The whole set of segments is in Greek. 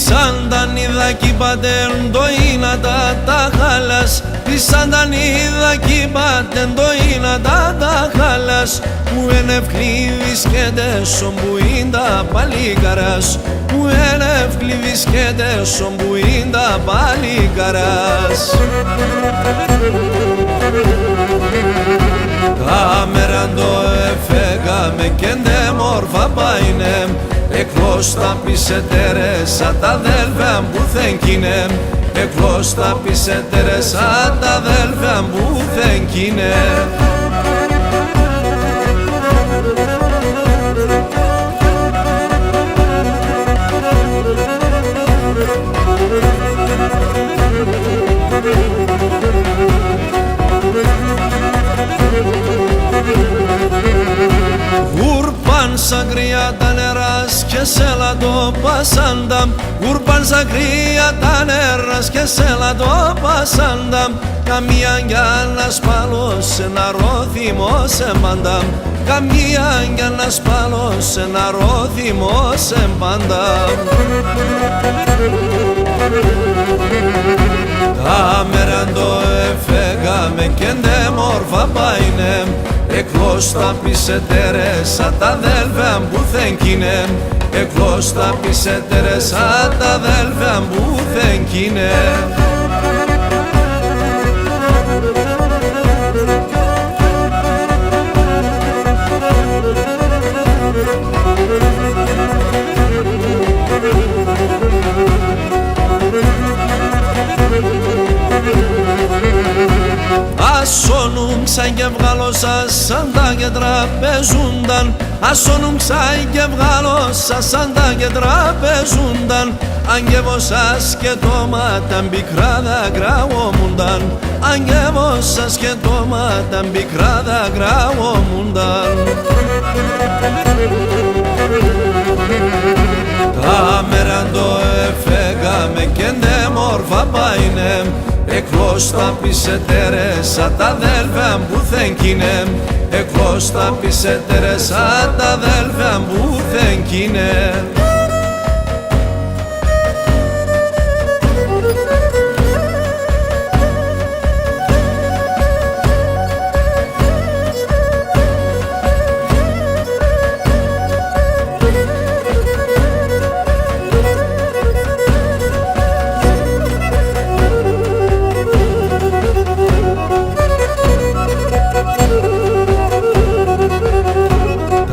Σαντανίδακι πατέρν το ίνατα τα χάλας, τη Σαντανίδα κι πατέρν το ίνατα τα χάλας, που εν ευκλήδης και τέσσον που είναι τα παλίκαρας, που εν ευκλήδης και τέσσον που είναι τα παλίκαρας. Κάμεραν το εφέγαμε και ντε μόρφα πάινε, εκλώς τα πισετερέσα τα αδέλφια που θένκινε, εκλώς τα πισετερέσα τα αδέλφια που θένκινε. Γουρπάν σαν κρύα τα νεράς και σέλα το πασάντα, γουρπάν σαν κρύα τα νεράς και σέλα το πασάντα, καμία για να σπαλώσει ένα ρόθιμο σε πάντα, καμία για να σπαλώσει ένα ρόθιμο σε πάντα. Κάμεραν το εφέγαμε και ντε μόρφα πάινε, εκλώς τα πισετερέσα τα αδέλφια που θένκινε, εκλώς τα πισετερέσα τα αδέλφια που θένκινε. Ασώνουν ξαν και βγάλω σας σαν τα κέντρα παίζουνταν, ασώνουν ξαν και βγάλω σας σαν τα κέντρα παίζουνταν, αγγεύω σας και το μάτα πικρά δάκρα ομούνταν, αγγεύω σας και το μάτα πικρά δάκρα ομούνταν. Κάμεραν το εφέγαμε και ντε μόρφα πάινε, εκλώς τα πισετερέσα τα αδέλφια που θένκινε, εκλώς τα πισετερέσα τα αδέλφια που θένκινε.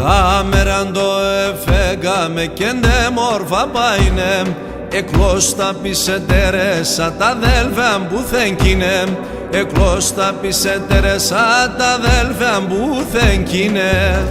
Κάμεραν το εφέγαμε και ντε μόρφα πάινε, εκλώς τα πισετερέσα τα αδέλφια που θένκινε, εκλώς τα πισετερέσα τα αδέλφια που θένκινε.